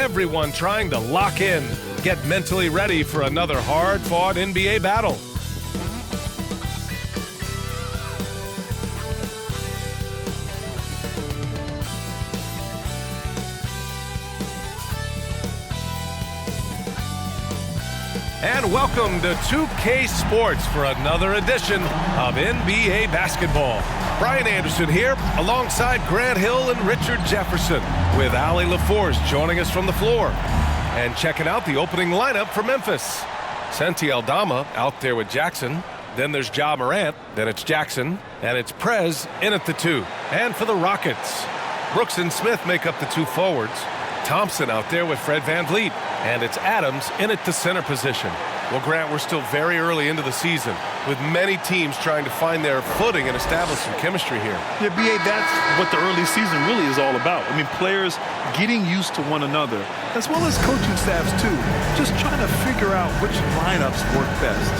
everyone trying to lock in, get mentally ready for another hard-fought NBA battle. And welcome to 2K Sports for another edition of NBA basketball. Brian Anderson here alongside Grant Hill and Richard Jefferson, with Ali LaForce joining us from the floor. And checking out the opening lineup for Memphis. Santi Aldama out there with Jackson. Then there's Ja Morant. Then it's Jackson. And it's Prez in at the 2. And for the Rockets, Brooks and Smith make up the 2 forwards. Thompson out there with Fred VanVleet. And it's Adams in at the center position. Well, Grant, we're still very early into the season, with many teams trying to find their footing and establish some chemistry here. Yeah, B.A., that's what the early season really is all about. I mean, players getting used to one another, as well as coaching staffs, too. Just trying to figure out which lineups work best.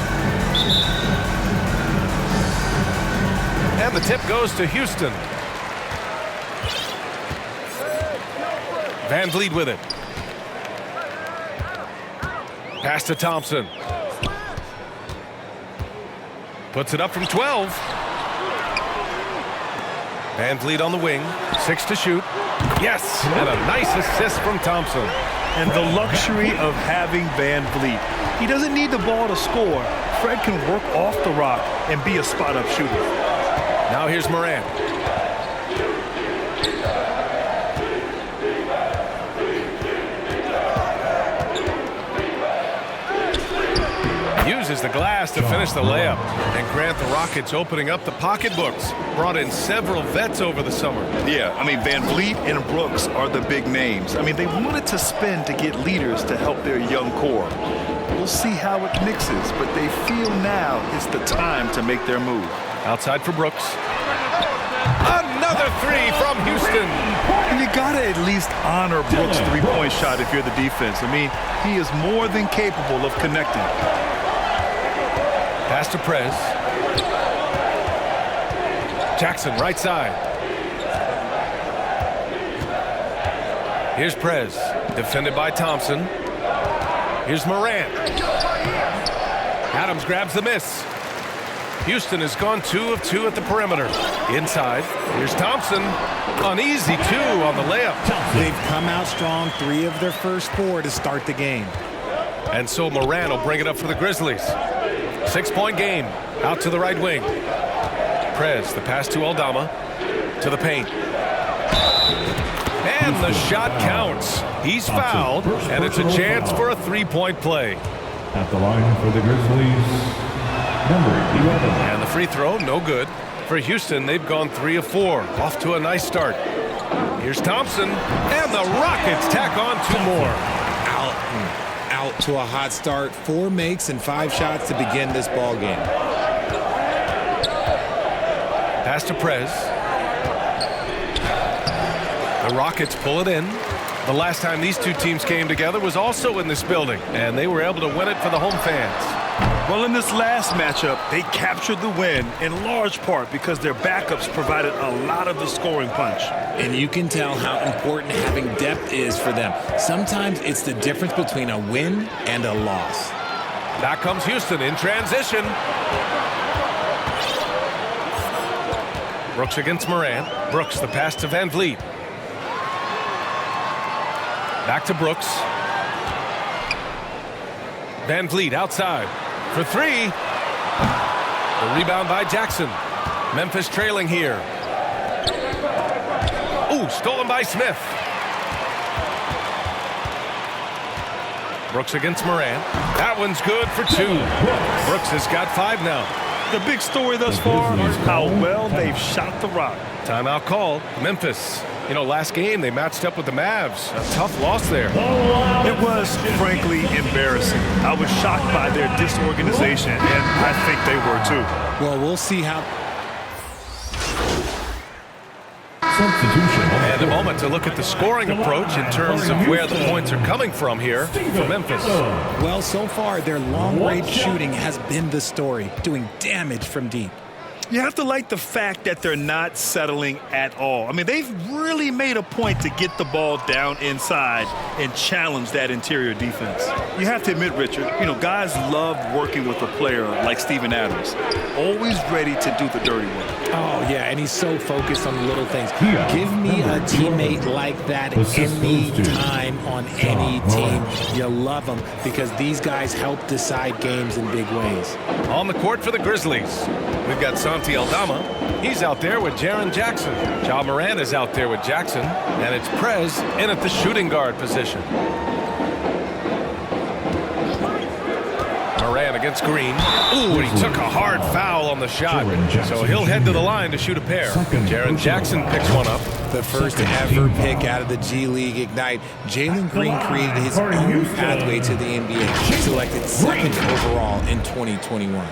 And the tip goes to Houston. VanVleet with it. Pass to Thompson. Puts it up from 12. VanVleet on the wing. 6 to shoot. Yes! And a nice assist from Thompson. And the luxury of having VanVleet. He doesn't need the ball to score. Fred can work off the rock and be a spot-up shooter. Now here's Morant. Uses the glass to finish the layup. And Grant, the Rockets opening up the pocketbooks. Brought in several vets over the summer. Yeah, I mean, VanVleet and Brooks are the big names. I mean, they wanted to spend to get leaders to help their young core. We'll see how it mixes, but they feel now is the time to make their move. Outside for Brooks. Another 3 from Houston. And you gotta at least honor Brooks' three-point shot if you're the defense. I mean, he is more than capable of connecting. Pass to Prez. Jackson, right side. Here's Prez, defended by Thompson. Here's Morant. Adams grabs the miss. Houston has gone 2 of 2 at the perimeter. Inside, here's Thompson. An easy 2 on the layup. They've come out strong, 3 of their first 4 to start the game. And so Morant will bring it up for the Grizzlies. 6-point game. Out to the right wing. Prez, the pass to Aldama. To the paint. And the shot counts. He's fouled, and it's a chance for a 3-point play. At the line for the Grizzlies, number 11. And the free throw, no good. For Houston, they've gone 3 of 4. Off to a nice start. Here's Thompson, and the Rockets tack on 2 more. Out to a hot start. 4 makes and 5 shots to begin this ball game. Pass to Prez. The Rockets pull it in. The last time these 2 teams came together was also in this building, and they were able to win it for the home fans. Well, in this last matchup, they captured the win in large part because their backups provided a lot of the scoring punch. And you can tell how important having depth is for them. Sometimes it's the difference between a win and a loss. Back comes Houston in transition. Brooks against Morant. Brooks, the pass to VanVleet. Back to Brooks. VanVleet outside for 3. The rebound by Jackson. Memphis trailing here. Ooh, stolen by Smith. Brooks against Morant. That one's good for 2. Brooks has got 5 now. The big story thus far is how well they've shot the rock. Timeout call. Memphis. You know, last game they matched up with the Mavs. A tough loss there. It was, frankly, embarrassing. I was shocked by their disorganization, and I think they were too. Well, we'll see how. Substitution. And a moment to look at the scoring approach in terms of where the points are coming from here for Memphis. Well, so far, their long-range shooting has been the story, doing damage from deep. You have to like the fact that they're not settling at all. I mean, they've really made a point to get the ball down inside and challenge that interior defense. You have to admit, Richard, guys love working with a player like Steven Adams. Always ready to do the dirty work. Oh, yeah, and he's so focused on the little things. Give me a teammate like that any time on any team. You love them because these guys help decide games in big ways. On the court for the Grizzlies, we've got Santi Aldama. He's out there with Jaren Jackson. Ja Morant is out there with Jackson. And it's Prez in at the shooting guard position. Morant against Green. Ooh, and he took a hard foul on the shot. So he'll head to the line to shoot a pair. Jaren Jackson picks one up. The first ever pick out of the G League Ignite. Jalen Green created his own pathway to the NBA. Selected 2nd overall in 2021.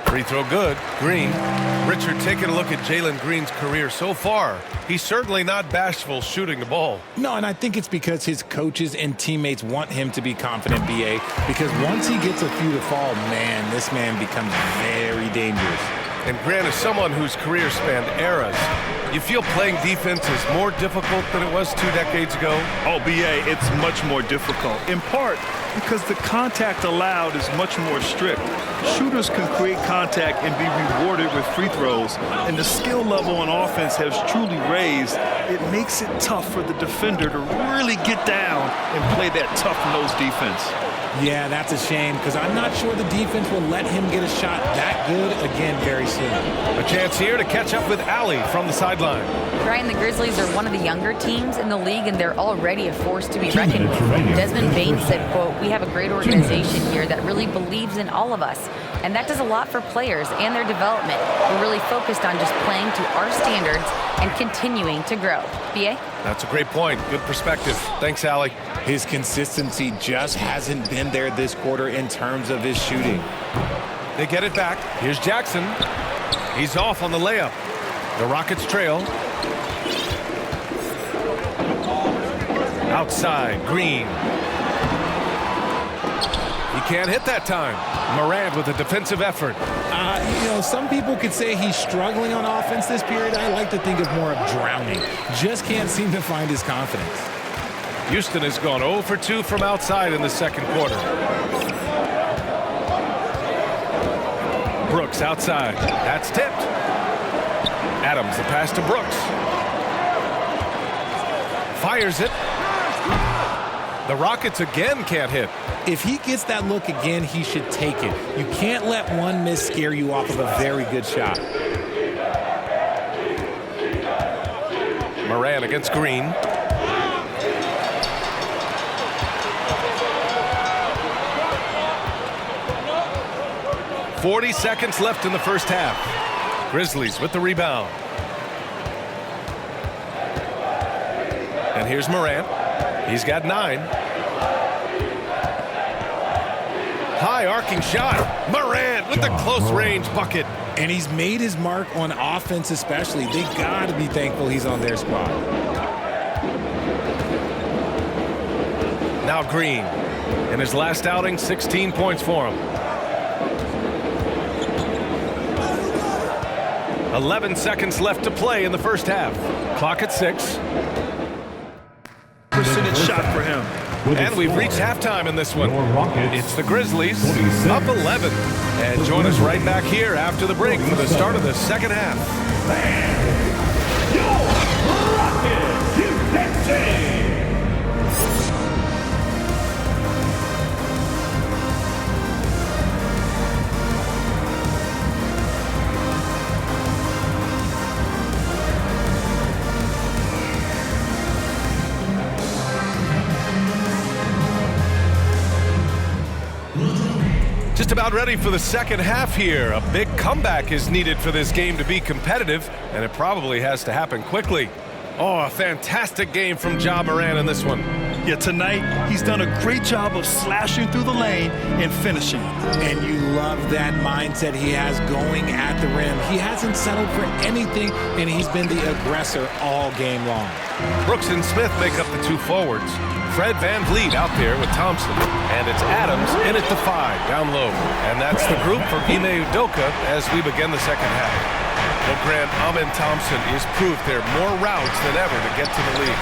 Free throw good. Green. Richard, taking a look at Jalen Green's career so far. He's certainly not bashful shooting the ball. No, and I think it's because his coaches and teammates want him to be confident, BA, because once he gets a few to fall, man, this man becomes very dangerous. And Grant is someone whose career spanned eras. You feel playing defense is more difficult than it was 2 decades ago? Oh, BA, it's much more difficult, in part because the contact allowed is much more strict. Shooters can create contact and be rewarded with free throws, and the skill level on offense has truly raised. It makes it tough for the defender to really get down and play that tough-nosed defense. Yeah, that's a shame because I'm not sure the defense will let him get a shot that good again very soon. A chance here to catch up with Allie from the sideline. Brian, the Grizzlies are one of the younger teams in the league, and they're already a force to be reckoned with. Desmond Bain said, quote, "We have a great organization here that really believes in all of us, and that does a lot for players and their development. We're really focused on just playing to our standards and continuing to grow." BA? That's a great point. Good perspective. Thanks, Allie. His consistency just hasn't been there this quarter in terms of his shooting. They get it back. Here's Jackson. He's off on the layup. The Rockets trail. Outside, Green. He can't hit that time. Morant with a defensive effort. Some people could say he's struggling on offense this period. I like to think of more of drowning. Just can't seem to find his confidence. Houston has gone 0 for 2 from outside in the second quarter. Brooks outside. That's tipped. Adams, the pass to Brooks. Fires it. The Rockets again can't hit. If he gets that look again, he should take it. You can't let one miss scare you off of a very good shot. Morant against Green. .40 seconds left in the first half. Grizzlies with the rebound. And here's Morant. He's got 9. High arcing shot. Morant with the close range bucket. And he's made his mark on offense especially. They got to be thankful he's on their squad. Now Green. In his last outing, 16 points for him. 11 seconds left to play in the first half. Clock at 6. Percentage shot for him. And we've reached halftime in this one. It's the Grizzlies up 11. And join us right back here after the break for the start of the second half. Just about ready for the second half here. A big comeback is needed for this game to be competitive, and it probably has to happen quickly. Oh, a fantastic game from Ja Morant in this one. Yeah, tonight he's done a great job of slashing through the lane and finishing. And you love that mindset he has going at the rim. He hasn't settled for anything, and he's been the aggressor all game long. Brooks and Smith make up the two forwards. Fred Van Vliet out there with Thompson, and it's Adams in at the 5, down low. And that's the group for Ime Udoka as we begin the second half. Well, Grant, Amin Thompson is proof there are more routes than ever to get to the league.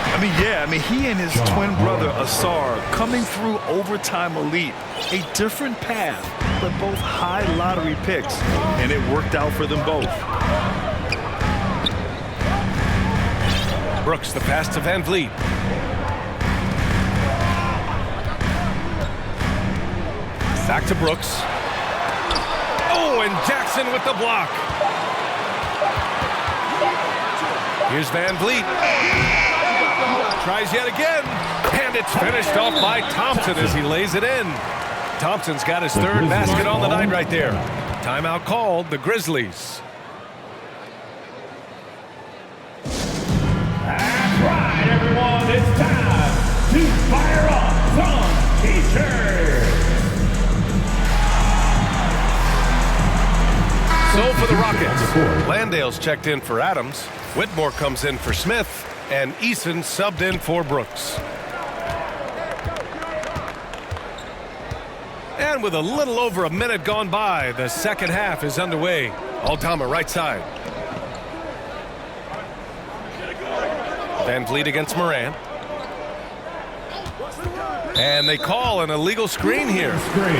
He and his twin brother Asar coming through overtime elite. A different path, but both high lottery picks, and it worked out for them both. Brooks, the pass to Van Vliet. Back to Brooks. Oh, and Jackson with the block. Here's Van Vliet. Tries yet again. And it's finished off by Thompson as he lays it in. Thompson's got his third basket on the night right there. Timeout called, the Grizzlies. That's right, everyone. It's time to fire up some T-shirts. So for the Rockets, Landale's checked in for Adams. Whitmore comes in for Smith, and Eason subbed in for Brooks. And with a little over a minute gone by, the second half is underway. Aldama right side. Van Vliet against Moran. And they call an illegal screen here.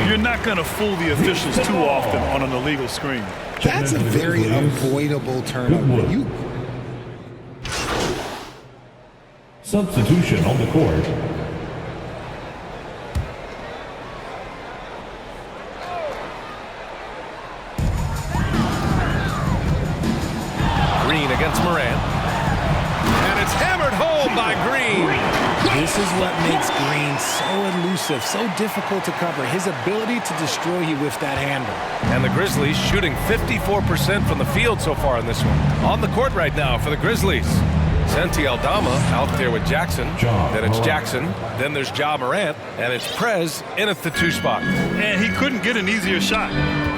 You're not going to fool the officials too often on an illegal screen. That's a very avoidable turnover. Substitution on the court. Green against Moran. And it's hammered home by Green. This is what makes Green so elusive, so difficult to cover. His ability to destroy you with that handle. And the Grizzlies shooting 54% from the field so far in this one. On the court right now for the Grizzlies. Santi Aldama out there with Jackson. Then it's Jackson. Then there's Ja Morant. And it's Prez in at the 2 spot. And he couldn't get an easier shot.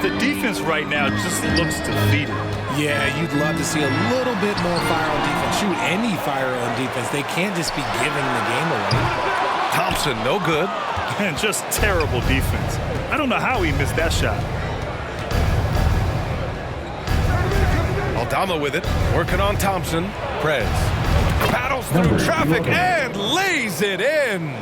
The defense right now just looks defeated. Yeah, you'd love to see a little bit more fire on defense. Shoot, any fire on defense. They can't just be giving the game away. Thompson, no good. And just terrible defense. I don't know how he missed that shot. Aldama with it, working on Thompson. Prez paddles through traffic and lays it in.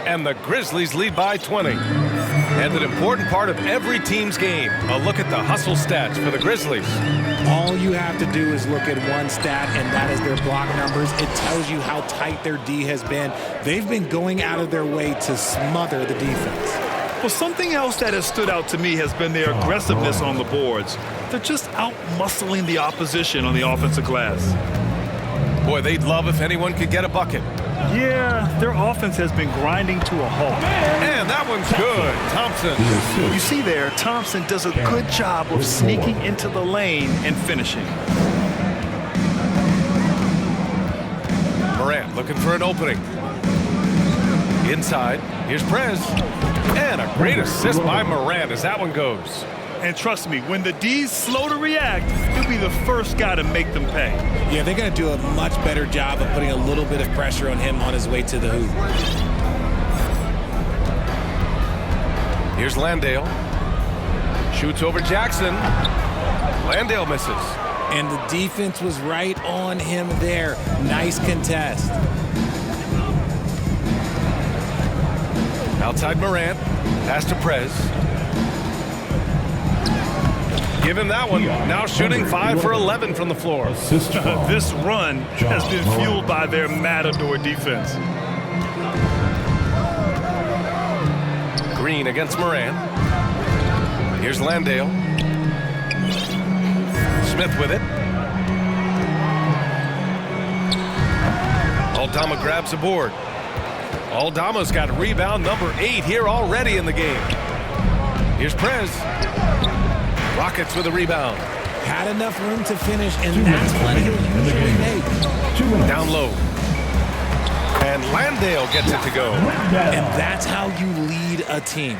And the Grizzlies lead by 20. And an important part of every team's game, a look at the hustle stats for the Grizzlies. All you have to do is look at one stat, and that is their block numbers. It tells you how tight their D has been. They've been going out of their way to smother the defense. Well, something else that has stood out to me has been their aggressiveness on the boards. They're just out-muscling the opposition on the offensive glass. Boy, they'd love if anyone could get a bucket. Yeah, their offense has been grinding to a halt. And that one's good. Thompson. You see there, Thompson does a good job of sneaking into the lane and finishing. Morant looking for an opening. Inside, here's Prez. And a great assist by Morant as that one goes. And trust me, when the D's slow to react, he'll be the first guy to make them pay. Yeah, they're going to do a much better job of putting a little bit of pressure on him on his way to the hoop. Here's Landale. Shoots over Jackson. Landale misses. And the defense was right on him there. Nice contest. Outside Morant. Pass to Prez. Give him that one. Now shooting 5 for 11 from the floor. This run has been fueled by their matador defense. Green against Moran. Here's Landale. Smith with it. Aldama grabs a board. Aldama's got rebound number 8 here already in the game. Here's Prez. Rockets with a rebound. Had enough room to finish, and that's what he'll usually make. Down low. And Landale gets it to go. And that's how you lead a team.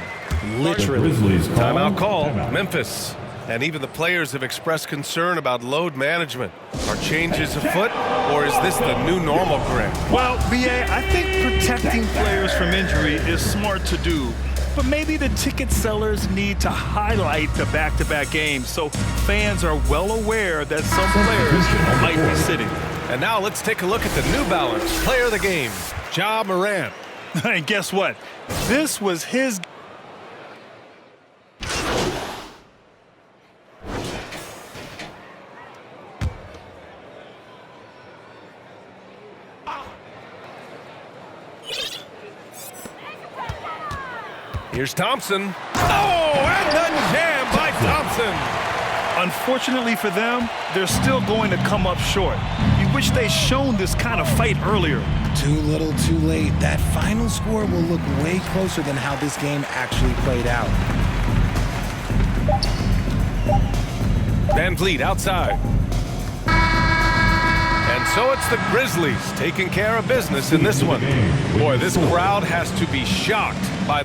Literally. Timeout call, Memphis. And even the players have expressed concern about load management. Are changes afoot, or is this the new normal, Grant? Well, B.A., I think protecting players from injury is smart to do. But maybe the ticket sellers need to highlight the back-to-back games so fans are well aware that some players might be sitting. And now let's take a look at the New Balance player of the game, Ja Morant. And guess what? This was his. Here's Thompson. Oh, and the jam by Thompson. Unfortunately for them, they're still going to come up short. You wish they'd shown this kind of fight earlier. Too little, too late. That final score will look way closer than how this game actually played out. Van Vliet outside. And so it's the Grizzlies taking care of business in this one. Boy, this crowd has to be shocked by